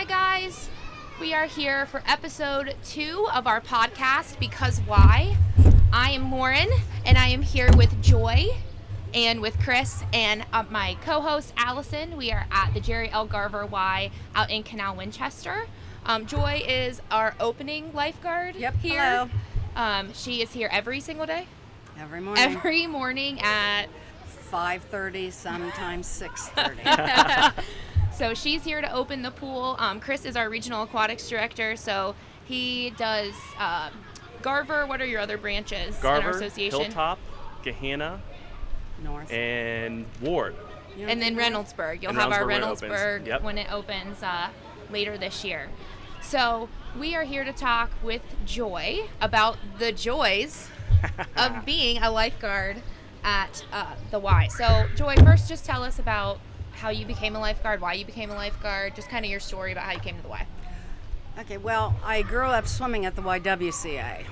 Hi guys, we are here for episode 2 of our podcast, Because Why. I am Lauren, and I am here with Joy and with Chris and my co-host Allison. We are at the Jerry L. Garver Y out in Canal Winchester. Joy is our opening lifeguard here. Hello. She is here every single day? Every morning. Every morning at 5:30, sometimes 6:30. So she's here to open the pool. Chris is our regional aquatics director, so he does Garver. What are your other branches in our Garver, association? Hilltop, Gahanna, North. and Ward. And then Reynoldsburg. You'll And have our Reynoldsburg Reynoldsburg when it opens later this year. So we are here to talk with Joy about the joys of being a lifeguard at the Y. So Joy, first just tell us about how you became a lifeguard, why you became a lifeguard, just kind of your story about how you came to the Y. Okay, well, I grew up swimming at the YWCA.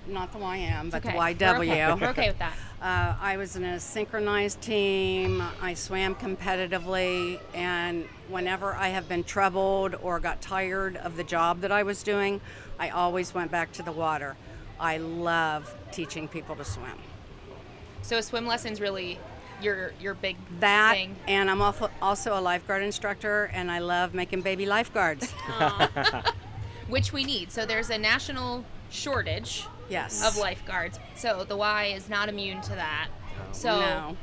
Not the YM, but the YW. We're okay with that. I was in a synchronized team. I swam competitively, and whenever I have been troubled or got tired of the job that I was doing, I always went back to the water. I love teaching people to swim. So swim lessons really your big thing? And I'm also a lifeguard instructor, and I love making baby lifeguards. Which we need. So there's a national shortage of lifeguards. So the Y is not immune to that. So no.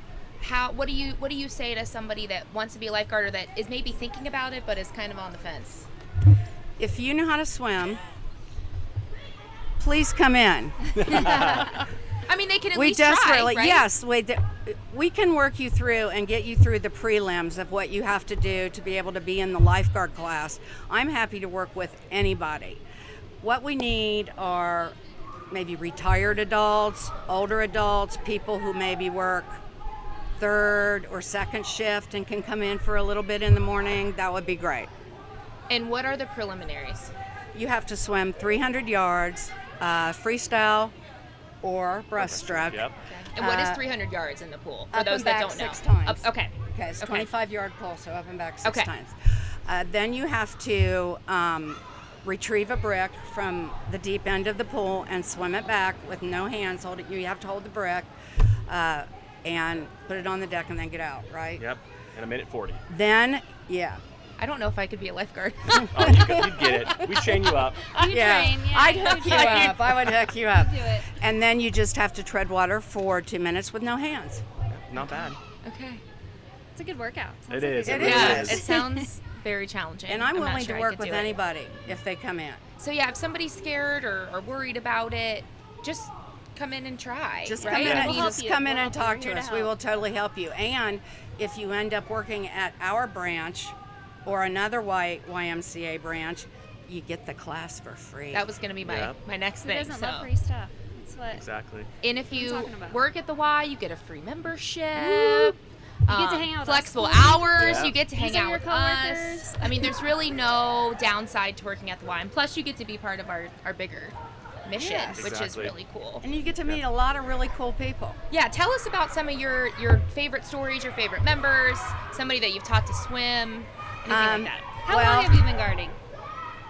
what do you say to somebody that wants to be a lifeguard or that is maybe thinking about it but is kind of on the fence? If you know how to swim, please come in. I mean, they can at least try, right? Yes, we can work you through and get you through the prelims of what you have to do to be able to be in the lifeguard class. I'm happy to work with anybody. What we need are maybe retired adults, older adults, people who maybe work third or second shift and can come in for a little bit in the morning. That would be great. And what are the preliminaries? You have to swim 300 yards, freestyle, or breaststroke. Yep. Okay. And what is 300 yards in the pool, for up those and that back don't know? 6 times. Okay, it's 25-yard pull, so up and back 6 Okay. times. Then you have to retrieve a brick from the deep end of the pool and swim it back with no hands. You have to hold the brick and put it on the deck and then get out, right? Yep. In a minute 40. Then, I don't know if I could be a lifeguard. Oh, you'd get it. We train you up. I'd hook you up. I would hook you up. Do it. And then you just have to tread water for 2 minutes with no hands. Not bad. Okay. It's a good workout. It is. It really Yeah, is. it sounds very challenging. And I'm not willing sure to I work could with do it. anybody if they come in. So yeah, if somebody's scared or worried about it, just come in and try. Just right? come in, I and, mean, just come in We'll and help you. talk We're to here us. to We help. will totally help you. And if you end up working at our branch or another YMCA branch, you get the class for free. that was going to be my next Who thing. doesn't so. love free stuff? That's what. Exactly. And if you talking about. work at the Y, you get a free membership. You get to hang out with us flexible cool hours. Yeah. You get to hang These are out your with coworkers. us. I mean, there's really no downside to working at the Y. And plus, you get to be part of our bigger mission, Yes. which is Exactly. really cool. And you get to meet a lot of really cool people. Yeah, tell us about some of your favorite stories, your favorite members, somebody that you've taught to swim, anything like that. How long have you been guarding?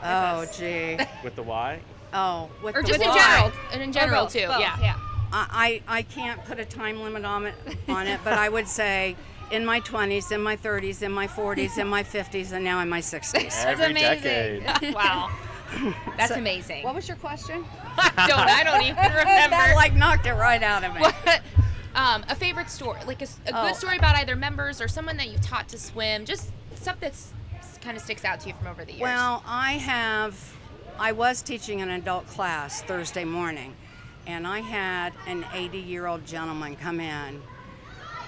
Oh, gee. With the Y? Oh, with Or the just in Y. general, and in general both, too. both, Yeah. I can't put a time limit on it, but I would say in my 20s, in my 30s, in my 40s, in my 50s, and now in my 60s. Every amazing. decade. Wow. That's amazing. What was your question? I don't even remember. That knocked it right out of me. What, a favorite story, like a good story about either members or someone that you've taught to swim, just stuff that's kind of sticks out to you from over the years. Well, I was teaching an adult class Thursday morning, and I had an 80-year-old gentleman come in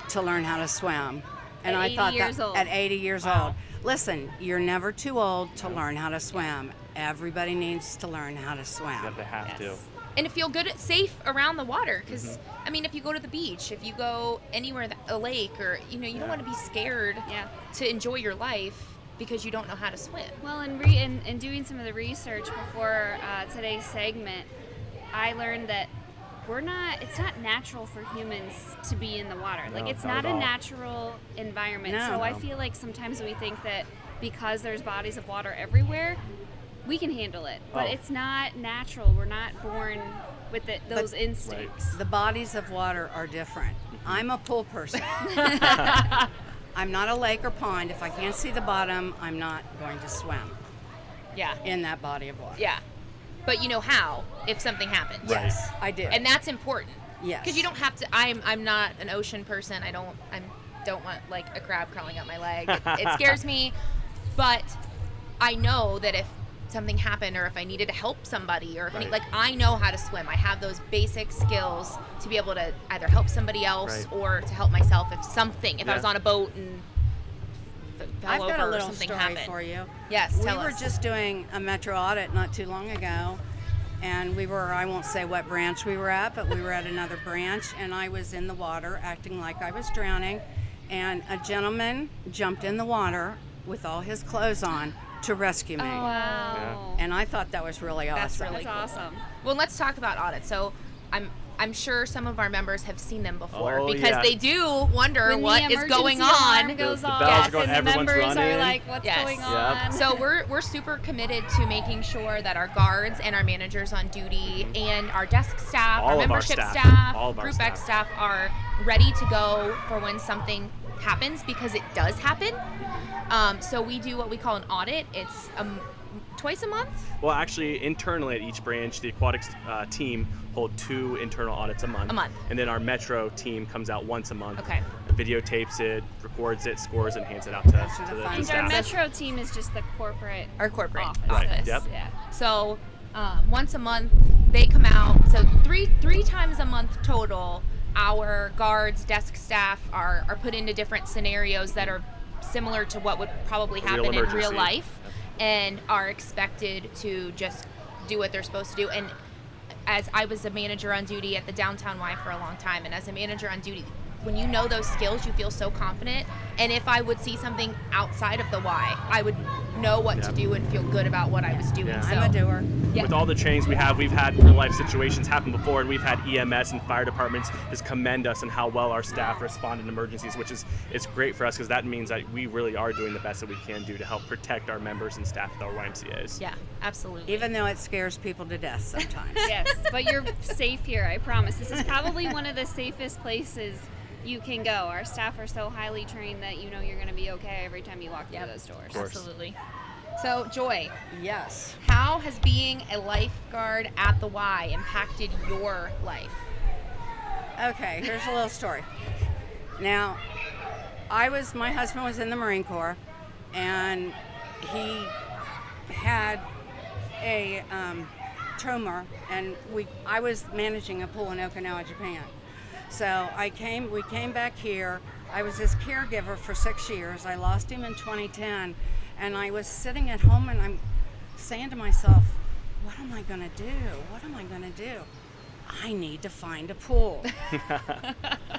to learn how to swim. And At I 80 thought years that old. at 80 years Wow. old. Listen, you're never too old to learn how to swim. Everybody needs to learn how to swim. Yep, they have to. and to feel good, safe around the water. Because I mean, if you go to the beach, if you go anywhere, a lake, or you don't want to be scared to enjoy your life because you don't know how to swim. Well, in doing some of the research before today's segment, I learned that it's not natural for humans to be in the water. No, Like, it's not not at a all. natural environment. No. So I feel like sometimes we think that because there's bodies of water everywhere, we can handle it. But Oh. it's not natural. We're not born with those instincts. The bodies of water are different. I'm a pool person. I'm not a lake or pond. If I can't see the bottom, I'm not going to swim Yeah. in that body of water. Yeah. But you know how if something happens. Right. Yes, I do. And that's important. Yes. Because you don't have to. I'm not an ocean person. I don't want like a crab crawling up my leg. It scares me. But I know that if something happened, or if I needed to help somebody, or if Right. I know how to swim. I have those basic skills to be able to either help somebody else Right. or to help myself if I Yeah. was on a boat and fell I've over got a or little something story happened. for you. Yes, we tell were us. just doing a metro audit not too long ago, and we were, I won't say what branch we were at, but we were at another branch, and I was in the water acting like I was drowning, and a gentleman jumped in the water with all his clothes on to rescue me. Oh, wow. And I thought that was really That's awesome. really That's cool. awesome. Well, let's talk about audits. So I'm sure some of our members have seen them before Oh, because yeah. they do wonder When what the is going emergency alarm on. goes The off, bells are going, and the everyone's members running. are like, "What's Yes. going Yep. on?" So we're super committed to making sure that our guards and our managers on duty and our desk staff, All our of our membership staff. All of our Group X staff. staff are ready to go for when something happens, because it does happen. So we do what we call an audit. It's twice a month. Well, actually, internally at each branch, the Aquatics team hold 2 internal audits a month. A month. And then our Metro team comes out once a month. Okay. Videotapes it, records it, scores it, and hands it out to the the fun And our staff. Metro team is just the corporate Our corporate office. office. Yep. Yeah. So once a month they come out. So three times a month total. Our guards, desk staff are put into different scenarios that are similar to what would probably A real happen in real emergency. life, and are expected to just do what they're supposed to do. And as I was a manager on duty at the downtown Y for a long time, and as a manager on duty, when you know those skills, you feel so confident. And if I would see something outside of the Y, I would know what to Yeah. do and feel good about what I was doing. Yeah. So, I'm a doer. yeah. With all the trainings we've had real life situations happen before, and we've had EMS and fire departments just commend us on how well our staff respond in emergencies, which is it's great for us because that means that we really are doing the best that we can do to help protect our members and staff at our YMCAs. Yeah, absolutely. Even though it scares people to death sometimes. Yes, but you're safe here, I promise. This is probably one of the safest places you can go. Our staff are so highly trained that you know you're going to be okay every time you walk through Yep. those doors. course. Absolutely. So, Joy, Yes. how has being a lifeguard at the Y impacted your life? Okay, here's a little story. Now, my husband was in the Marine Corps, and he had a tumor, and I was managing a pool in Okinawa, Japan. So we came back here. I was his caregiver for 6 years. I lost him in 2010, and I was sitting at home, and I'm saying to myself, what am I gonna do? What am I gonna do? I need to find a pool.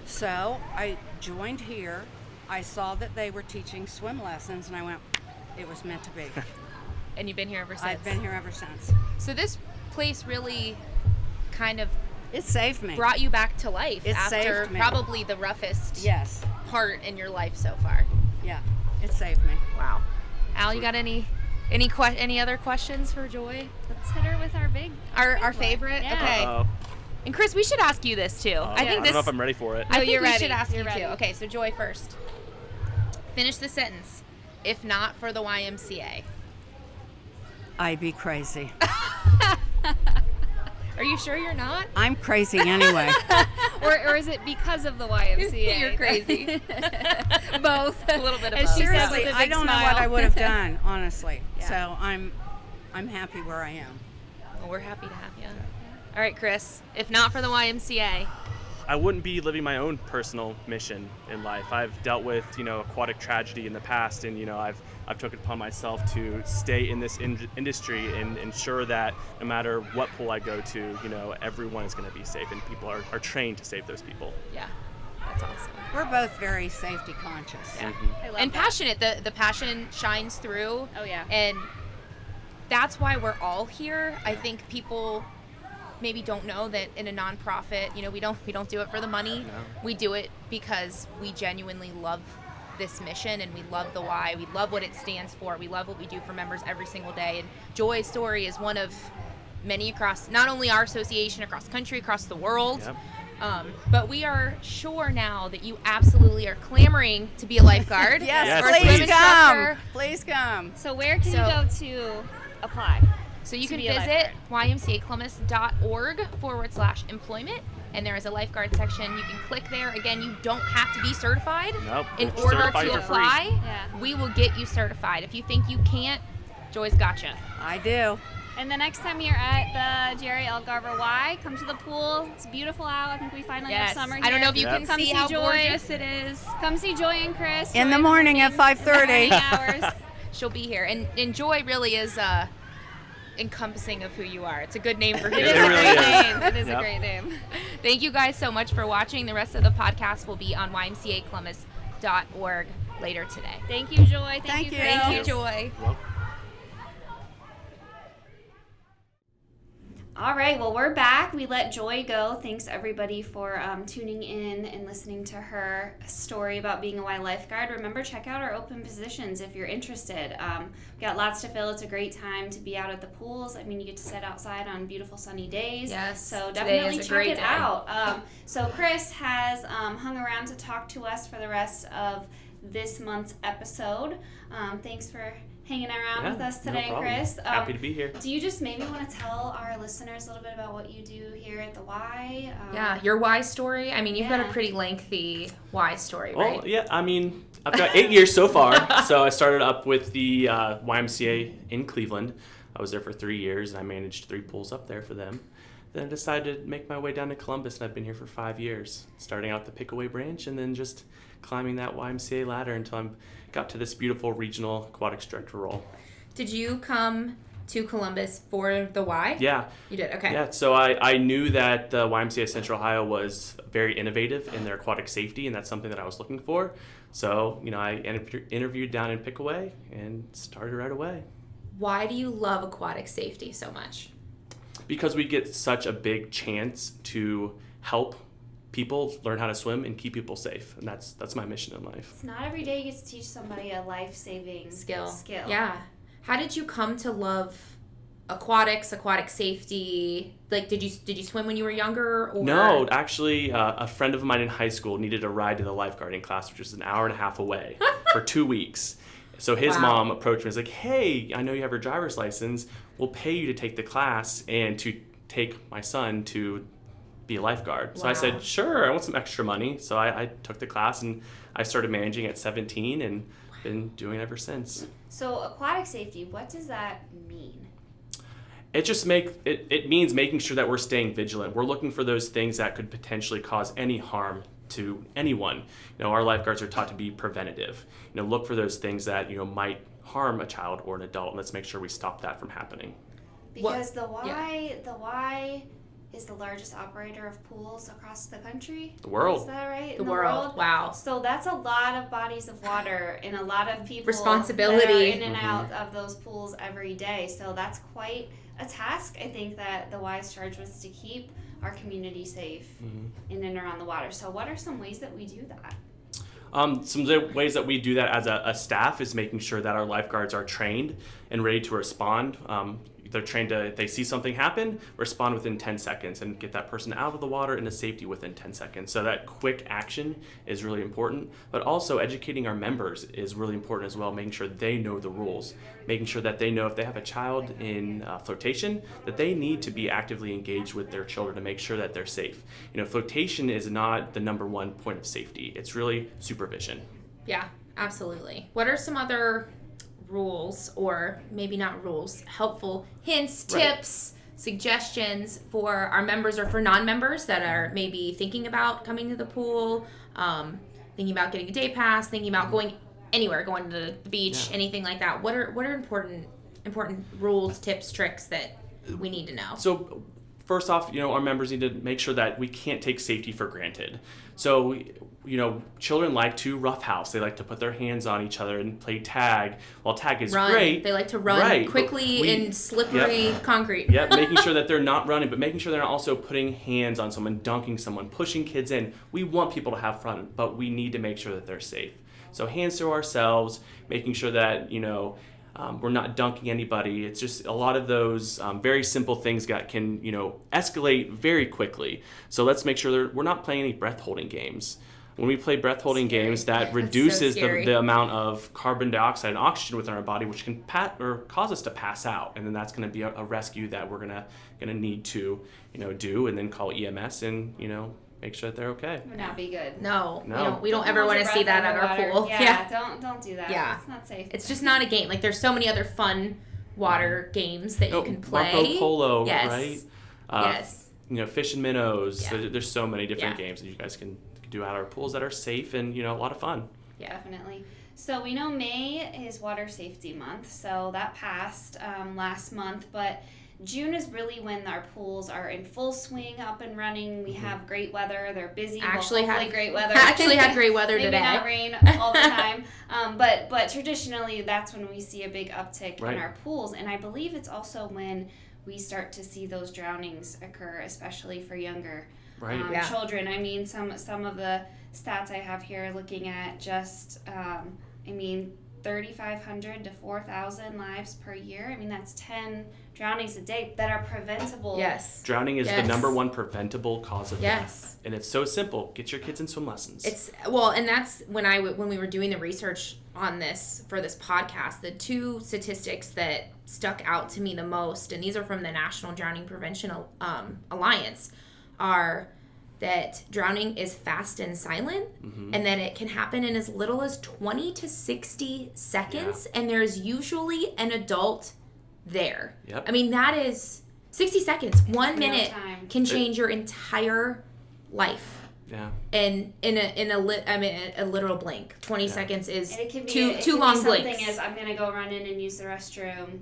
So I joined here. I saw that they were teaching swim lessons, and I went, it was meant to be. And you've been here ever since. I've been here ever since. So this place really kind of It saved me. brought you back to life It after saved me. probably the roughest Yes. part in your life so far. Yeah. It saved me. Wow. Al, you got any other questions for Joy? Let's hit her with our big Our big favorite? one. Yeah. Okay. Uh-oh. And Chris, we should ask you this too. I I think don't know if I'm ready for it. I think you're we ready. should ask You're you ready. too. Okay, so Joy first. Finish the sentence. If not for the YMCA. I'd be crazy. Are you sure you're not? I'm crazy anyway. Or is it because of the YMCA? You're crazy. Both. A little bit of As both. she says Seriously, with a I big don't know smile. what I would have done, honestly. Yeah. So I'm happy where I am. Well, we're happy to have you. All right, Chris. If not for the YMCA. I wouldn't be living my own personal mission in life. I've dealt with, aquatic tragedy in the past, and I've took it upon myself to stay in this industry and ensure that no matter what pool I go to, everyone is going to be safe, and people are trained to save those people. Yeah, that's awesome. We're both very safety conscious. Yeah. I love And that. passionate. The passion shines through. Oh, yeah. And that's why we're all here. I think people maybe don't know that in a nonprofit, we don't do it for the money. No. We do it because we genuinely love this mission, and we love the why. We love what it stands for. We love what we do for members every single day. And Joy's story is one of many across not only our association, across the country, across the world. Yep. But we are sure now that you absolutely are clamoring to be a lifeguard. Yes, or a please swim come. instructor. Please come. So where can you go to apply? So you To can be a visit ymcacolumbus.org/employment, and there is a lifeguard section. You can click there. Again, you don't have to be certified Nope. in We'll order certify you to for free. apply. Yeah. We will get you certified. If you think you can't, Joy's gotcha. I do. And the next time you're at the Garver Y, come to the pool. It's beautiful out. I think we finally have summer here. I don't know if you Yep. can Come see see how Joy. gorgeous it is. Come see Joy and Chris. In Joy the morning at in 5:30. the morning hours. She'll be here. And Joy really is encompassing of who you are. It's a good name for who It you is It a are. really great is. name. It is a Yep. great name. Thank you guys so much for watching. The rest of the podcast will be on ymcacolumbus.org later today. Thank you, Joy. Thank you. Chris. Thank you, Joy. Well, All right, well, we're back. We let Joy go. Thanks, everybody, for tuning in and listening to her story about being a whY lifeguard. Remember, check out our open positions if you're interested. We've got lots to fill. It's a great time to be out at the pools. I mean, you get to sit outside on beautiful sunny days. Yes, So today definitely is a check great it day. out. So Chris has hung around to talk to us for the rest of this month's episode. Thanks for hanging around with us no today, problem. Chris. Happy to be here. Do you just maybe want to tell our listeners a little bit about what you do here at the whY? Yeah, your why story. I mean, you've got a Yeah. pretty lengthy why story, Well, right? yeah, I mean, I've got 8 years so far. So I started up with the YMCA in Cleveland. I was there for 3 years, and I managed 3 pools up there for them. Then I decided to make my way down to Columbus, and I've been here for 5 years, starting out the Pickaway branch and then just climbing that YMCA ladder until I got to this beautiful regional aquatics director role. Did you come to Columbus for the why? Yeah. You did, okay. Yeah, so I knew that the YMCA Central Ohio was very innovative in their aquatic safety, and that's something that I was looking for. So, I interviewed down in Pickaway and started right away. Why do you love aquatic safety so much? Because we get such a big chance to help people learn how to swim and keep people safe, and that's my mission in life. It's not every day you get to teach somebody a life-saving skill. Yeah. How did you come to love aquatics, aquatic safety? Like, did you swim when you were younger? Or? No, actually, a friend of mine in high school needed a ride to the lifeguarding class, which was an hour and a half away, for 2 weeks. So his mom approached me and was like, hey, I know you have your driver's license. We'll pay you to take the class and to take my son to be a lifeguard. So I said, sure, I want some extra money. So I took the class, and I started managing at 17 and been doing it ever since. So aquatic safety, what does that mean? It just it means making sure that we're staying vigilant. We're looking for those things that could potentially cause any harm to anyone. Our lifeguards are taught to be preventative. Look for those things that might harm a child or an adult, and let's make sure we stop that from happening. Because the whY is the largest operator of pools across the country. The world. Is that right? The world. Wow. So that's a lot of bodies of water and a lot of people Responsibility. that are in and out of those pools every day. So that's quite a task, I think, that the whY is charged with, to keep our community safe in and around the water. So what are some ways that we do that? Some of the ways that we do that as a staff is making sure that our lifeguards are trained and ready to respond. They're trained to, if they see something happen, respond within 10 seconds and get that person out of the water into safety within 10 seconds. So that quick action is really important, but also educating our members is really important as well, making sure they know the rules, making sure that they know if they have a child in flotation, that they need to be actively engaged with their children to make sure that they're safe. Flotation is not the number one point of safety. It's really supervision. Yeah, absolutely. What are some other rules, or maybe not rules, helpful hints, tips, suggestions for our members or for non-members that are maybe thinking about coming to the pool, thinking about getting a day pass, thinking about going anywhere, going to the beach, anything like that? What are important rules, tips, tricks that we need to know? So first off, our members need to make sure that we can't take safety for granted. So, children like to roughhouse. They like to put their hands on each other and play tag. While tag is great. They like to run quickly in slippery concrete. Yep, making sure that they're not running, but making sure they're not also putting hands on someone, dunking someone, pushing kids in. We want people to have fun, but we need to make sure that they're safe. So hands to ourselves, making sure that, we're not dunking anybody. It's just a lot of those very simple things that can, escalate very quickly. So let's make sure that we're not playing any breath holding games. When we play breath holding games, that reduces the amount of carbon dioxide and oxygen within our body, which can cause us to pass out. And then that's going to be a rescue that we're gonna need to, do, and then call EMS and, make sure that they're okay. Would not be good. No. We don't ever want to see that at our pool. Yeah. Don't do that. Yeah. It's not safe. It's just not a game. Like, there's so many other fun water games that you can play. Marco Polo, yes. right? Yes. Fish and minnows. Yeah. There's so many different games that you guys can do at our pools that are safe and, a lot of fun. Yeah, definitely. So we know May is Water Safety Month, so that passed last month, but June is really when our pools are in full swing, up and running. We have great weather. They're busy. Actually had great weather. Actually had great weather Maybe today. not rain all the time. But traditionally, that's when we see a big uptick in our pools. And I believe it's also when we start to see those drownings occur, especially for younger children. I mean, some of the stats I have here looking at just, 3,500 to 4,000 lives per year. I mean, that's 10 drownings a day that are preventable. Yes. Drowning is the number one preventable cause of Yes. death. And it's so simple. Get your kids in swim lessons. And that's when we were doing the research on this for this podcast, the two statistics that stuck out to me the most, and these are from the National Drowning Prevention Alliance, are that drowning is fast and silent, and that it can happen in as little as 20 to 60 seconds, and there's usually an adult there. Yep. I mean, that is 60 seconds. 1 minute time. can change your entire life. Yeah. And in a literal blink. 20 seconds is And it can be two long something blinks. as I'm going to go run in and use the restroom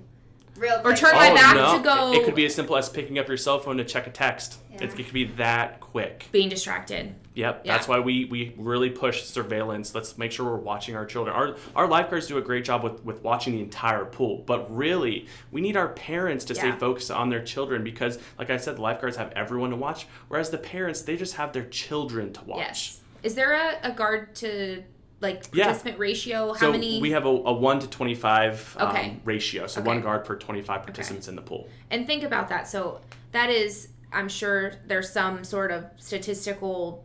real Or quick. turn my back to go. It could be as simple as picking up your cell phone to check a text. Yeah. It could be that quick. Being distracted. Yep. Yeah. That's why we really push surveillance. Let's make sure we're watching our children. Our lifeguards do a great job with watching the entire pool. But really, we need our parents to stay focused on their children because, like I said, the lifeguards have everyone to watch, whereas the parents, they just have their children to watch. Yes. Is there a guard to participant ratio? How many? We have a 1 to 25 ratio. So 1 Okay. guard per 25 participants in the pool. And think about that. So that is, I'm sure there's some sort of statistical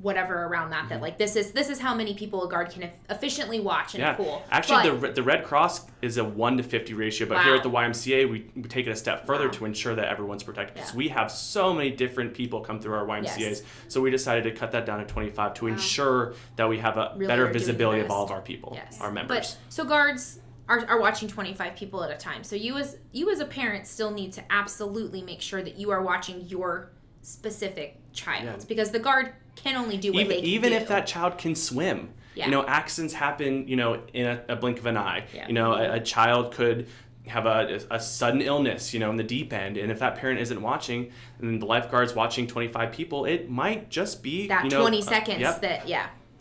whatever around that that this is how many people a guard can efficiently watch in a pool. Actually, the Red Cross is a 1 to 50 ratio, but here at the YMCA we take it a step further to ensure that everyone's protected because we have so many different people come through our YMCAs. So we decided to cut that down to 25 to ensure that we have a better visibility of all of our people, our members. But so guards are watching 25 people at a time. So you as a parent still need to absolutely make sure that you are watching your specific child because the guard can only do what they can even do. if that child can swim. Accidents happen, in a blink of an eye. A child could have a sudden illness, in the deep end. And if that parent isn't watching and the lifeguard's watching 25 people, it might just be that 20 seconds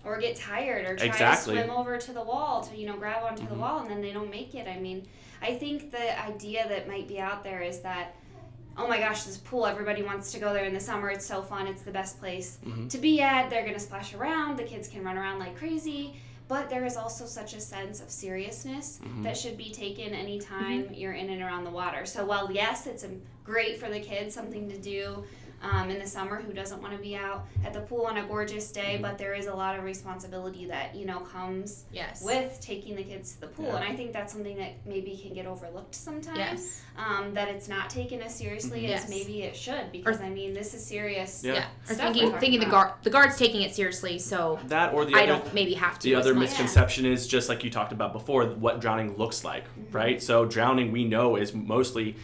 or get tired or try to swim over to the wall to, grab onto the wall and then they don't make it. I mean, I think the idea that might be out there is that, oh my gosh, this pool, everybody wants to go there in the summer. It's so fun. It's the best place to be at. They're going to splash around. The kids can run around like crazy. But there is also such a sense of seriousness that should be taken anytime you're in and around the water. So while, yes, it's great for the kids, something to do in the summer, who doesn't want to be out at the pool on a gorgeous day, but there is a lot of responsibility that, comes with taking the kids to the pool. And I think that's something that maybe can get overlooked sometimes, that it's not taken as seriously as maybe it should, because, this is serious Or stuff thinking the guard's taking it seriously, so that or the I other, don't maybe have to. The other misconception is just like you talked about before, what drowning looks like, right? So drowning, we know, is mostly,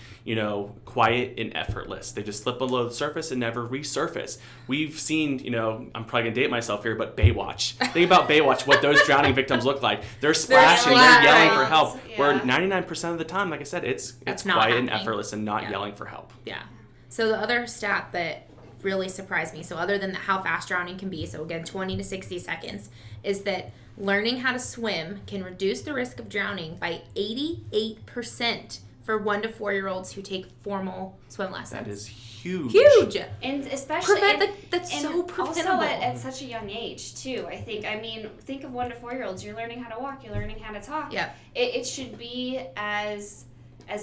quiet and effortless. They just slip below the surface and never resurface. We've seen, I'm probably gonna date myself here, but Baywatch. Think about Baywatch, what those drowning victims look like. They're splashing, they're yelling for help. Where 99% of the time, like I said, it's quiet and effortless and not yelling for help. Yeah. So the other stat that really surprised me, so other than how fast drowning can be, so again 20 to 60 seconds, is that learning how to swim can reduce the risk of drowning by 88% for 1 to 4 year olds who take formal swim lessons. That is huge. Huge. And especially That's so preventable. Also at such a young age too. I think. I mean, think of 1 to 4 year olds. You're learning how to walk. You're learning how to talk. Yeah. It should be as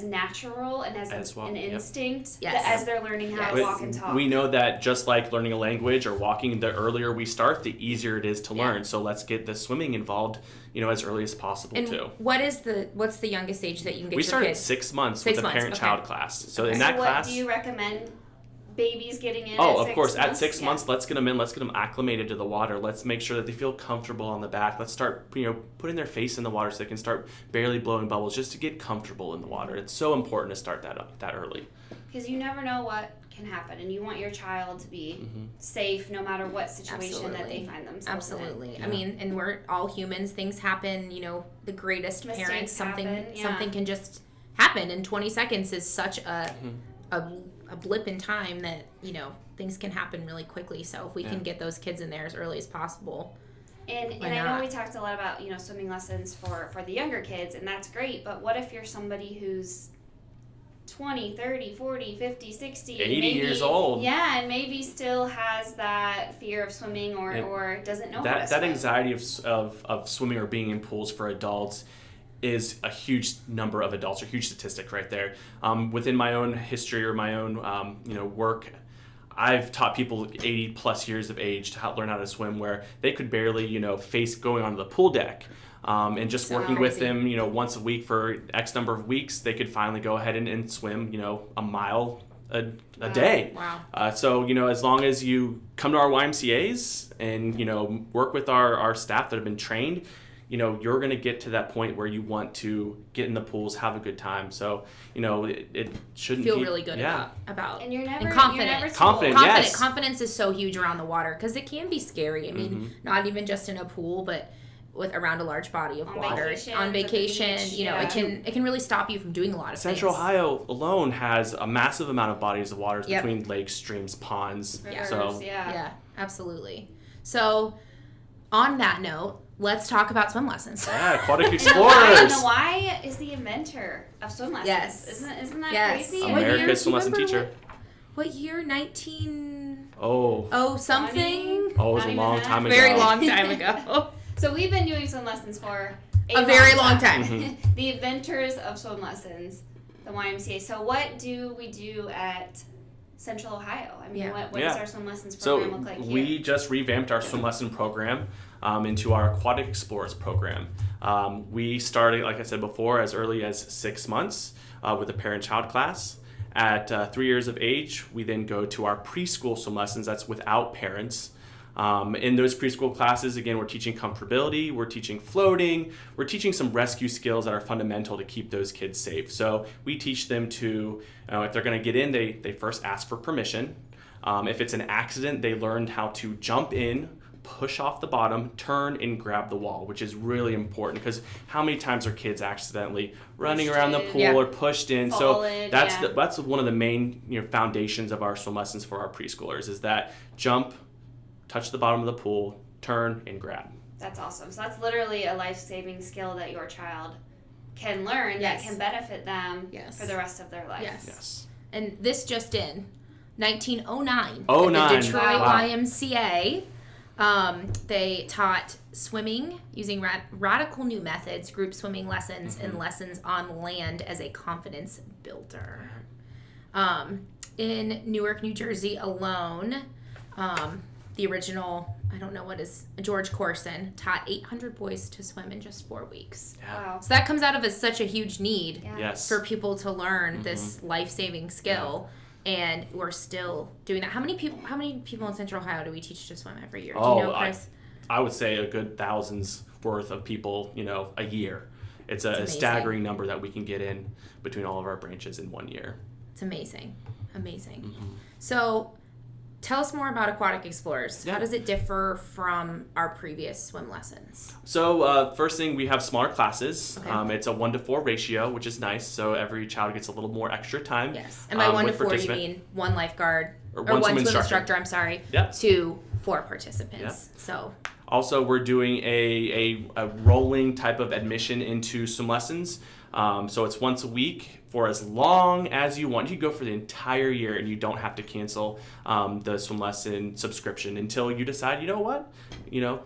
natural and as an instinct as they're learning how to walk and talk. We know that just like learning a language or walking, the earlier we start, the easier it is to learn. So let's get the swimming involved, as early as possible too. What's the youngest age that you can get your kids? We start at 6 months with a parent-child class. So in that class, what do you recommend babies getting in? Oh, at of course. 6 months? At 6 months, let's get them in. Let's get them acclimated to the water. Let's make sure that they feel comfortable on the back. Let's start, putting their face in the water so they can start barely blowing bubbles just to get comfortable in the water. It's so important to start that early. Because you never know what can happen, and you want your child to be safe no matter what situation that they find themselves in. Yeah. I mean, and we're all humans. Things happen. The greatest Mistakes parents. Something happen, can just happen. And 20 seconds is such a blip in time that things can happen really quickly. So if we can get those kids in there as early as possible. And I know we talked a lot about swimming lessons for the younger kids, and that's great. But what if you're somebody who's 20, 30, 40, 50, 60, 80 years old? Yeah, and maybe still has that fear of swimming or doesn't know how to swim. That anxiety of swimming or being in pools for adults is a huge number of adults, a huge statistic right there. Within my own history or my own work, I've taught people 80 plus years of age to learn how to swim where they could barely face going onto the pool deck. And just working with them once a week for X number of weeks, they could finally go ahead and swim a mile a day. Wow. So as long as you come to our YMCAs and work with our staff that have been trained, you're going to get to that point where you want to get in the pools, have a good time. So, it shouldn't feel really good about and you're never confident. You're never Confident, yes. Confidence is so huge around the water because it can be scary. I mean, not even just in a pool, but around a large body of water. On vacation, it can really stop you from doing a lot of Central things. Ohio alone has a massive amount of bodies of water between lakes, streams, ponds. Rivers, Yeah, absolutely. So, on that note, let's talk about swim lessons. Yeah, Aquatic And Explorers. the why is the inventor of swim lessons. Yes. Isn't that crazy? America's swim lesson teacher. What year? 19... Oh, something? Oh, it was a long time ago. Very long time ago. So we've been doing swim lessons for a very long time. The inventors of swim lessons, the YMCA. So what do we do at Central Ohio? I mean, what does our swim lessons program look like here? We just revamped our swim lesson program into our Aquatic Explorers program. We started, like I said before, as early as 6 months with a parent-child class. At 3 years of age, we then go to our preschool swim lessons. That's without parents. In those preschool classes, again, we're teaching comfortability, we're teaching floating, we're teaching some rescue skills that are fundamental to keep those kids safe. So we teach them to, if they're going to get in, they first ask for permission. If it's an accident, they learned how to jump in, push off the bottom, turn, and grab the wall, which is really important because how many times are kids accidentally running around the pool or pushed in? Fallen, so that's one of the main foundations of our swim lessons for our preschoolers is that jump, touch the bottom of the pool, turn, and grab. That's awesome. So that's literally a life-saving skill that your child can learn that can benefit them for the rest of their life. Yes. And this just in 1909. At the Detroit YMCA. They taught swimming using radical new methods, group swimming lessons, and lessons on land as a confidence builder. In Newark, New Jersey alone, the original, George Corson taught 800 boys to swim in just 4 weeks. Yeah. Wow. So that comes out of such a huge need Yes. for people to learn this life-saving skill. And we're still doing that. How many people in Central Ohio do we teach to swim every year? Do you know, Chris? I would say a good thousands worth of people, a year. It's a staggering number that we can get in between all of our branches in 1 year. It's amazing. So tell us more about Aquatic Explorers. How does it differ from our previous swim lessons? So first thing, we have smaller classes. Okay. It's a 1-to-4 ratio, which is nice. So every child gets a little more extra time. Yes. And by 1 to 4, you mean one lifeguard or one swim instructor. To 4 participants. Yep. So also, we're doing a rolling type of admission into swim lessons. So it's once a week for as long as you want. You can go for the entire year and you don't have to cancel the swim lesson subscription until you decide, you know what,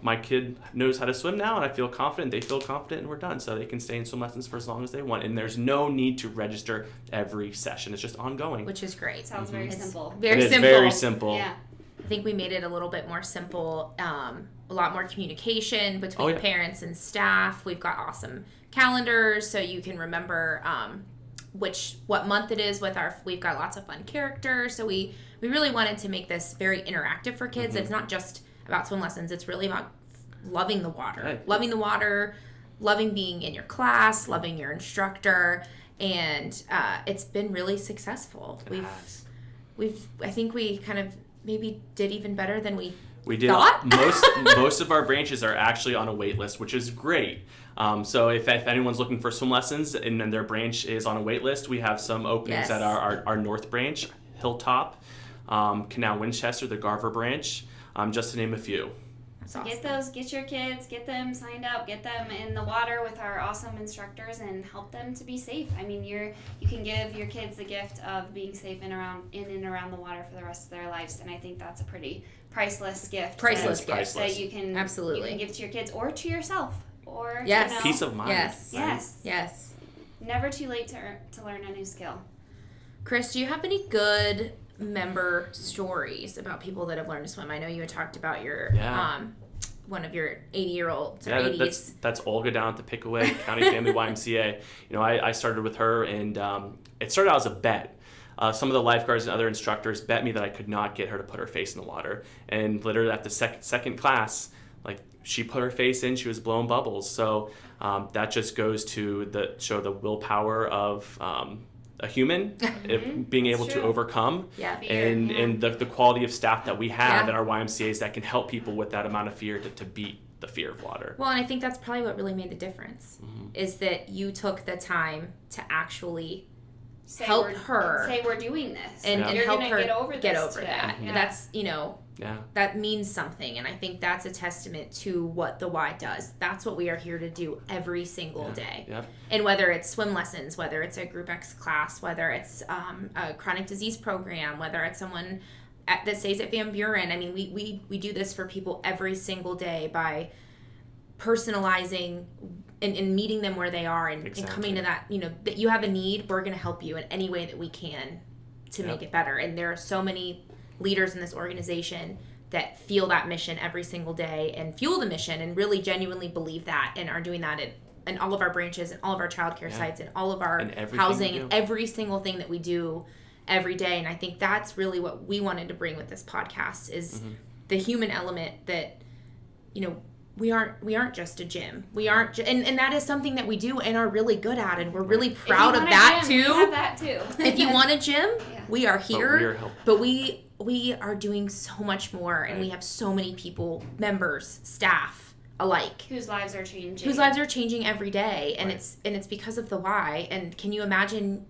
my kid knows how to swim now and I feel confident, they feel confident, and we're done. So they can stay in swim lessons for as long as they want. And there's no need to register every session. It's just ongoing. Which is great. Sounds very simple. Very simple. Very simple. Yeah. I think we made it a little bit more simple, a lot more communication between parents and staff. We've got awesome calendars so you can remember what month it is we've got lots of fun characters. So we really wanted to make this very interactive for kids. It's not just about swim lessons. It's really about loving the water. Right. Loving the water, loving being in your class, loving your instructor, and it's been really successful. I think we kind of maybe did even better than we did. thought. Most of our branches are actually on a wait list, which is great. So if anyone's looking for swim lessons and then their branch is on a wait list, we have some openings at our North branch, Hilltop, Canal Winchester, the Garver branch, just to name a few. That's awesome. Get your kids, get them signed up, get them in the water with our awesome instructors and help them to be safe. I mean, you can give your kids the gift of being safe in and around the water for the rest of their lives, and I think that's a pretty priceless gift. That you can absolutely you can give to your kids or to yourself, or peace of mind. Yes. Never too late to learn a new skill. Chris, do you have any good member stories about people that have learned to swim? I know you had talked about your one of your 80-year-olds or 80s. That's Olga down at the Pickaway County Family YMCA. I started with her, and it started out as a bet. Some of the lifeguards and other instructors bet me that I could not get her to put her face in the water, and literally at the second class, she put her face in, she was blowing bubbles. So that just goes to show the willpower of a human, being able to overcome, and the quality of staff that we have at our YMCAs that can help people with that amount of fear to beat the fear of water. Well, and I think that's probably what really made the difference, is that you took the time to actually help her say we're doing this, and you're help her get over that. Yeah. That's that means something, and I think that's a testament to what the whY does. That's what we are here to do every single day. And whether it's swim lessons, whether it's a Group X class, whether it's a chronic disease program, whether it's someone that stays at Van Buren. I mean, we do this for people every single day by personalizing and meeting them where they are and coming to that, that you have a need, we're going to help you in any way that we can to make it better. And there are so many leaders in this organization that feel that mission every single day and fuel the mission and really genuinely believe that and are doing that in all of our branches and all of our childcare sites and all of our housing and every single thing that we do every day. And I think that's really what we wanted to bring with this podcast is the human element that, we aren't just a gym. We aren't, and that is something that we do and are really good at, and we're really proud of that too. We have that too. If you want a gym, we are here. But we are doing so much more, and we have so many people, members, staff alike, whose lives are changing every day, and it's because of the whY. And can you imagine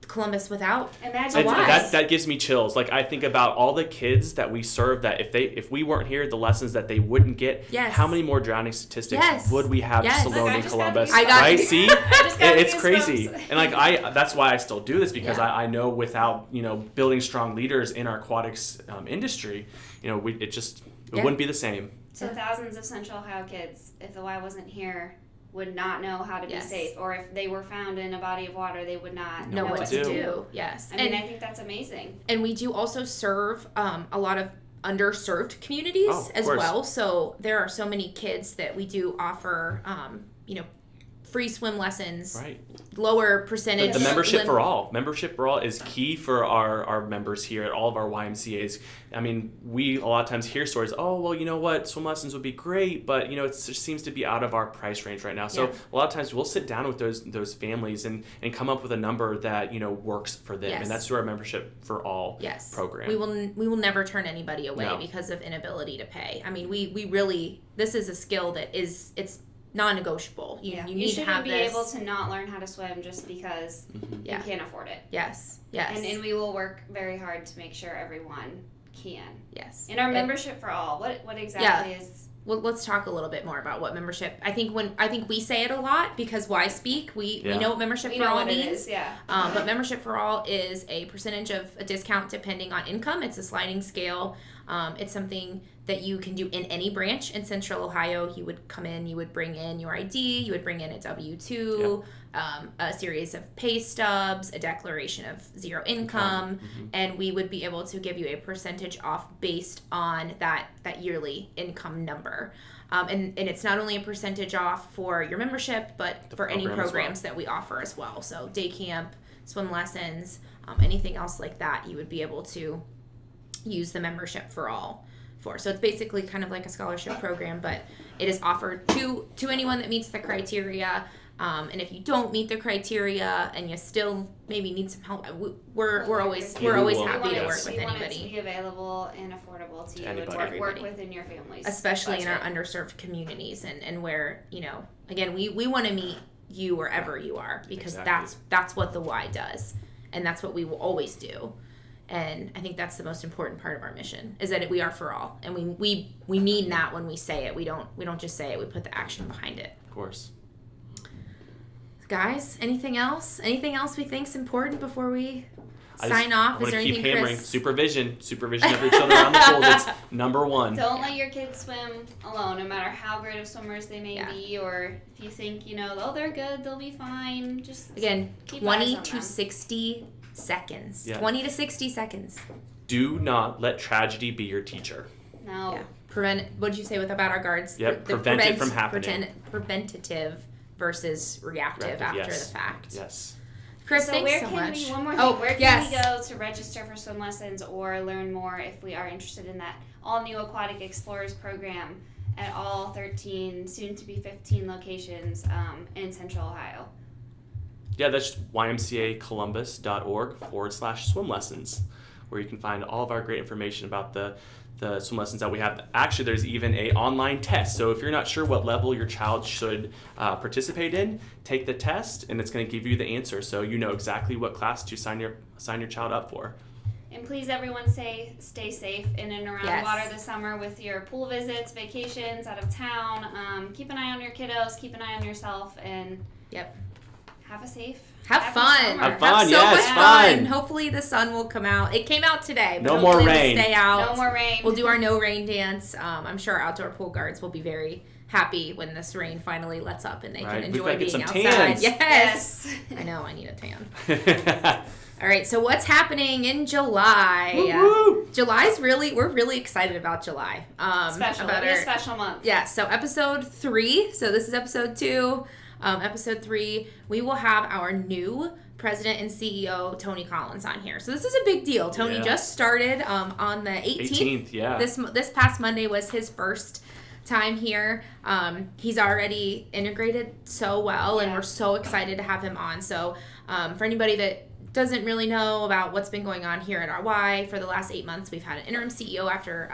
Columbus without that gives me chills. I think about all the kids that we serve that if we weren't here, the lessons that they wouldn't get. How many more drowning statistics would we have just alone in Columbus? See, it's crazy. And that's why I still do this, because I know without building strong leaders in our aquatics industry, it wouldn't be the same. So thousands of Central Ohio kids, if the whY wasn't here, would not know how to be safe, or if they were found in a body of water, they would not know what to do. Yes. I think that's amazing. And we do also serve a lot of underserved communities as well. So there are so many kids that we do offer, free swim lessons, lower percentage. The membership for all. Membership for all is key for our members here at all of our YMCAs. I mean, we a lot of times hear stories, you know what, swim lessons would be great, but it just seems to be out of our price range right now. So a lot of times we'll sit down with those families and come up with a number that works for them, and that's through our membership for all program. We will never turn anybody away because of inability to pay. I mean, we really, this is a skill that it's non-negotiable. You need to have be able to not learn how to swim just because you can't afford it. Yes. And we will work very hard to make sure everyone can. Yes. And our membership for all. What exactly is well, let's talk a little bit more about what membership. I think we say it a lot because why speak. We know what membership for all means. But membership for all is a percentage of a discount depending on income. It's a sliding scale. It's something that you can do in any branch in Central Ohio. You would come in, you would bring in your ID, you would bring in a W-2, a series of pay stubs, a declaration of zero income, and we would be able to give you a percentage off based on that yearly income number. And it's not only a percentage off for your membership, but for any programs that we offer as well. So day camp, swim lessons, anything else like that, you would be able to use the membership for all for. So it's basically kind of like a scholarship program, but it is offered to anyone that meets the criteria. And if you don't meet the criteria and you still maybe need some help, we're always happy to work with anybody. We want it to be available and affordable to you and work within your families, especially in our underserved communities and where, you know, again, we want to meet you wherever you are, because that's what the why does, and that's what we will always do. And I think that's the most important part of our mission, is that we are for all, and we mean that when we say it. We don't just say it. We put the action behind it. Of course. Guys, anything else? Anything else we think's important before we sign off? Is there anything, keep hammering Chris? Supervision of your children around the pool. That's number one. Don't let your kids swim alone, no matter how great of swimmers they may be, or if you think, you know, oh, they're good, they'll be fine. Just again, keep 20 eyes on to them. 60 seconds. Yeah. 20 to 60 seconds. Do not let tragedy be your teacher. No. Yeah. What did you say about our guards? Yep. Prevent it from happening. Preventative versus reactive after the fact. Yes. Chris, so thanks where so can much. we, one more thing, where can we go to register for swim lessons or learn more if we are interested in that all-new Aquatic Explorers program at all 13, soon to be 15 locations in Central Ohio? Yeah, that's ymcacolumbus.org/swim lessons, where you can find all of our great information about the swim lessons that we have. Actually, there's even a online test. So if you're not sure what level your child should participate in, take the test, and it's going to give you the answer, so you know exactly what class to sign your child up for. And please, everyone, stay safe in and around water this summer with your pool visits, vacations, out of town. Keep an eye on your kiddos. Keep an eye on yourself, and have a safe. Have fun. Have fun. So much fun. Hopefully the sun will come out. It came out today. But no more rain. It'll stay out. No more rain. We'll do our no rain dance. I'm sure our outdoor pool guards will be very happy when this rain finally lets up and they can enjoy being outside. Tans. Yes. I know. I need a tan. All right. So what's happening in July? Woo-hoo. We're really excited about July. Special. It'll be a special month. Yeah. So episode 3. So this is episode 2. Episode 3, we will have our new president and CEO, Tony Collins, on here. So this is a big deal. Tony just started on the 18th. Yeah. This past Monday was his first time here. He's already integrated so well, and we're so excited to have him on. So for anybody that doesn't really know about what's been going on here at our whY, for the last 8 months, we've had an interim CEO after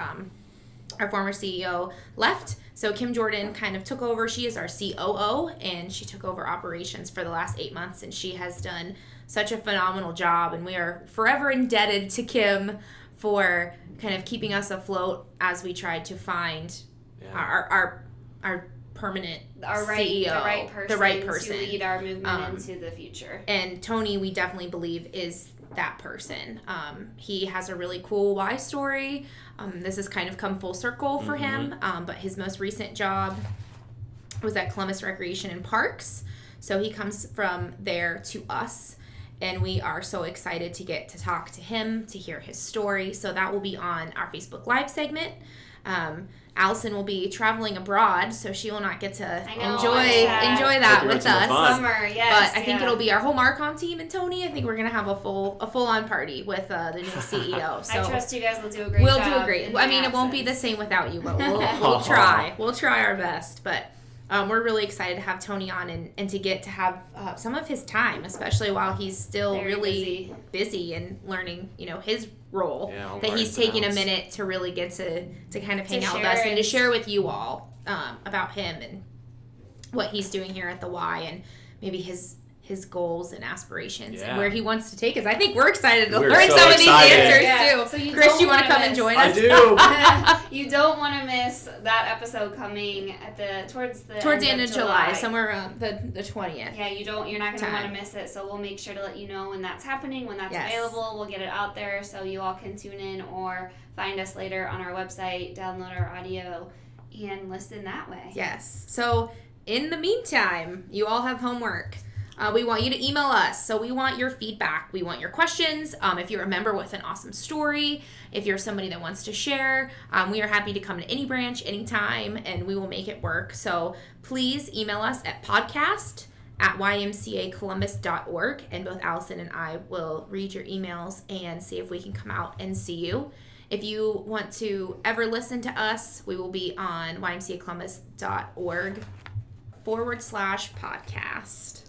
our former CEO left. So Kim Jordan kind of took over. She is our COO, and she took over operations for the last 8 months, and she has done such a phenomenal job, and we are forever indebted to Kim for kind of keeping us afloat as we tried to find our permanent CEO, the right person to lead our movement into the future. And Tony, we definitely believe, is that person. He has a really cool why story. This has kind of come full circle for him, but his most recent job was at Columbus Recreation and Parks. So he comes from there to us, and we are so excited to get to talk to him, to hear his story. So that will be on our Facebook Live segment. Allison will be traveling abroad, so she will not get to enjoy that with us. Summer, yes. But I think it'll be our whole Marcom team and Tony. I think we're gonna have a full on party with the new CEO. So I trust you guys will do a great job. We'll do a great. I mean, it won't be the same without you, but we'll try. We'll try our best. But we're really excited to have Tony on and to get to have some of his time, especially while he's still really busy and learning, his role, that he's taking a minute to really get to kind of hang out with us and to share with you all about him and what he's doing here at the whY, and maybe his his goals and aspirations and Yeah. where he wants to take us. I think we're excited to We're learn so some of excited. these answers Yeah. too. So you Chris, don't you want to wanna come and miss- join I us? do. You don't want to miss that episode coming at towards the end of July, somewhere around the 20th. Yeah, you're not going to want to Time. miss it. So we'll make sure to let you know when that's happening, when that's Yes. available. We'll get it out there so you all can tune in or find us later on our website, download our audio, and listen that way. Yes. So in the meantime, you all have homework. We want you to email us. So we want your feedback. We want your questions. If you're a member with an awesome story, if you're somebody that wants to share, we are happy to come to any branch anytime and we will make it work. So please email us at podcast@ymcacolumbus.org, and both Allison and I will read your emails and see if we can come out and see you. If you want to ever listen to us, we will be on ymcacolumbus.org/podcast.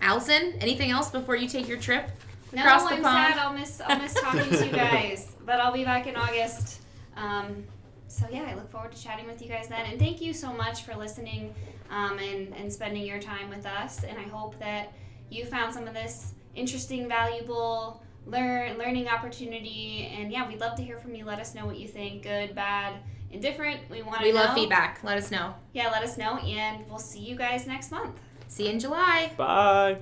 Allison, anything else before you take your trip across the I'm pond? sad. I'll miss talking to you guys, but I'll be back in August. So yeah, I look forward to chatting with you guys then. And thank you so much for listening and spending your time with us. And I hope that you found some of this interesting, valuable learning opportunity. And yeah, we'd love to hear from you. Let us know what you think, good, bad, indifferent. We love feedback. Let us know. Yeah, let us know, and we'll see you guys next month. See you in July. Bye.